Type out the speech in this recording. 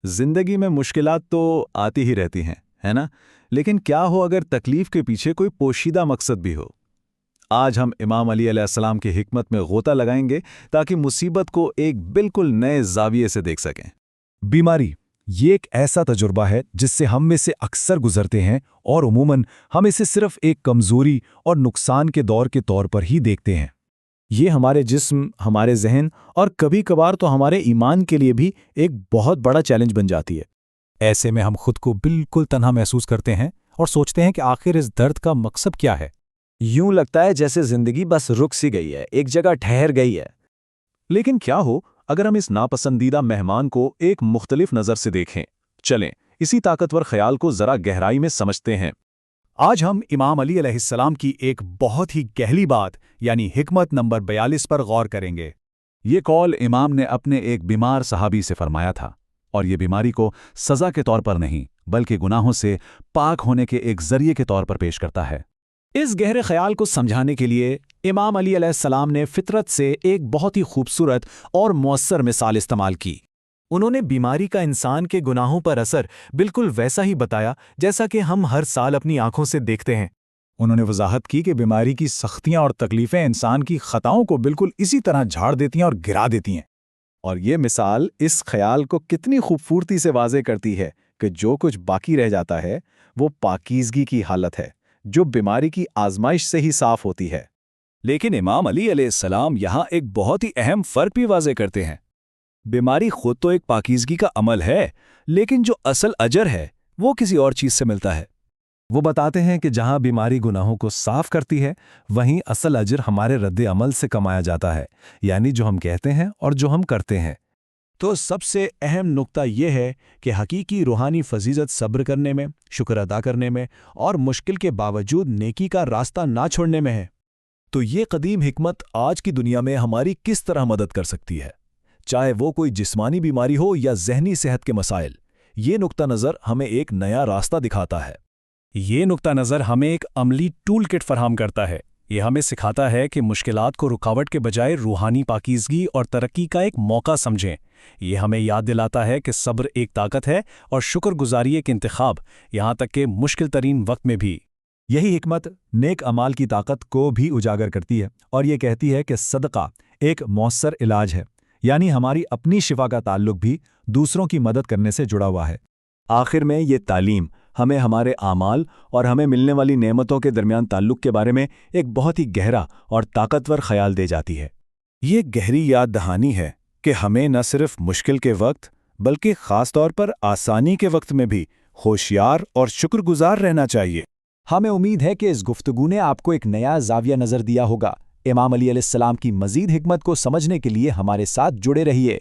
زندگی میں مشکلات تو آتی ہی رہتی ہیں، ہے نا؟ لیکن کیا ہو اگر تکلیف کے پیچھے کوئی پوشیدہ مقصد بھی ہو؟ آج ہم امام علی علیہ السلام کی حکمت میں غوطہ لگائیں گے تاکہ مصیبت کو ایک بالکل نئے زاویے سے دیکھ سکیں۔ بیماری یہ ایک ایسا تجربہ ہے جس سے ہم میں سے اکثر گزرتے ہیں اور عموماً ہم اسے صرف ایک کمزوری اور نقصان کے دور کے طور پر ہی دیکھتے ہیں۔ یہ ہمارے جسم، ہمارے ذہن اور کبھی کبھار تو ہمارے ایمان کے لیے بھی ایک بہت بڑا چیلنج بن جاتی ہے۔ ایسے میں ہم خود کو بالکل تنہا محسوس کرتے ہیں اور سوچتے ہیں کہ آخر اس درد کا مقصد کیا ہے۔ یوں لگتا ہے جیسے زندگی بس رک سی گئی ہے، ایک جگہ ٹھہر گئی ہے۔ لیکن کیا ہو اگر ہم اس ناپسندیدہ مہمان کو ایک مختلف نظر سے دیکھیں؟ چلیں اسی طاقتور خیال کو ذرا گہرائی میں سمجھتے ہیں۔ آج ہم امام علی علیہ السلام کی ایک بہت ہی گہری بات یعنی حکمت نمبر 42 پر غور کریں گے۔ یہ قول امام نے اپنے ایک بیمار صحابی سے فرمایا تھا، اور یہ بیماری کو سزا کے طور پر نہیں بلکہ گناہوں سے پاک ہونے کے ایک ذریعے کے طور پر پیش کرتا ہے۔ اس گہرے خیال کو سمجھانے کے لیے امام علی علیہ السلام نے فطرت سے ایک بہت ہی خوبصورت اور مؤثر مثال استعمال کی۔ انہوں نے بیماری کا انسان کے گناہوں پر اثر بالکل ویسا ہی بتایا جیسا کہ ہم ہر سال اپنی آنکھوں سے دیکھتے ہیں۔ انہوں نے وضاحت کی کہ بیماری کی سختیاں اور تکلیفیں انسان کی خطاؤں کو بالکل اسی طرح جھاڑ دیتی ہیں اور گرا دیتی ہیں۔ اور یہ مثال اس خیال کو کتنی خوبصورتی سے واضح کرتی ہے کہ جو کچھ باقی رہ جاتا ہے وہ پاکیزگی کی حالت ہے، جو بیماری کی آزمائش سے ہی صاف ہوتی ہے۔ لیکن امام علی علیہ السلام یہاں ایک بہت ہی اہم فرق بھی واضح کرتے ہیں۔ بیماری خود تو ایک پاکیزگی کا عمل ہے، لیکن جو اصل اجر ہے وہ کسی اور چیز سے ملتا ہے۔ وہ بتاتے ہیں کہ جہاں بیماری گناہوں کو صاف کرتی ہے، وہیں اصل اجر ہمارے رد عمل سے کمایا جاتا ہے، یعنی جو ہم کہتے ہیں اور جو ہم کرتے ہیں۔ تو سب سے اہم نقطہ یہ ہے کہ حقیقی روحانی فضیلت صبر کرنے میں، شکر ادا کرنے میں اور مشکل کے باوجود نیکی کا راستہ نہ چھوڑنے میں ہے۔ تو یہ قدیم حکمت آج کی دنیا میں ہماری کس طرح مدد کر سکتی ہے؟ چاہے وہ کوئی جسمانی بیماری ہو یا ذہنی صحت کے مسائل، یہ نقطہ نظر ہمیں ایک نیا راستہ دکھاتا ہے۔ یہ نقطہ نظر ہمیں ایک عملی ٹول کٹ فراہم کرتا ہے۔ یہ ہمیں سکھاتا ہے کہ مشکلات کو رکاوٹ کے بجائے روحانی پاکیزگی اور ترقی کا ایک موقع سمجھیں۔ یہ ہمیں یاد دلاتا ہے کہ صبر ایک طاقت ہے اور شکر گزاری ایک انتخاب، یہاں تک کہ مشکل ترین وقت میں بھی۔ یہی حکمت نیک اعمال کی طاقت کو بھی اجاگر کرتی ہے اور یہ کہتی ہے کہ صدقہ ایک مؤثر علاج ہے، یعنی ہماری اپنی شفا کا تعلق بھی دوسروں کی مدد کرنے سے جڑا ہوا ہے۔ آخر میں یہ تعلیم ہمیں ہمارے اعمال اور ہمیں ملنے والی نعمتوں کے درمیان تعلق کے بارے میں ایک بہت ہی گہرا اور طاقتور خیال دے جاتی ہے۔ یہ گہری یاد دہانی ہے کہ ہمیں نہ صرف مشکل کے وقت بلکہ خاص طور پر آسانی کے وقت میں بھی ہوشیار اور شکر گزار رہنا چاہیے۔ ہمیں امید ہے کہ اس گفتگو نے آپ کو ایک نیا زاویہ نظر دیا ہوگا۔ امام علی علیہ السلام کی مزید حکمت کو سمجھنے کے لیے ہمارے ساتھ جڑے رہیے۔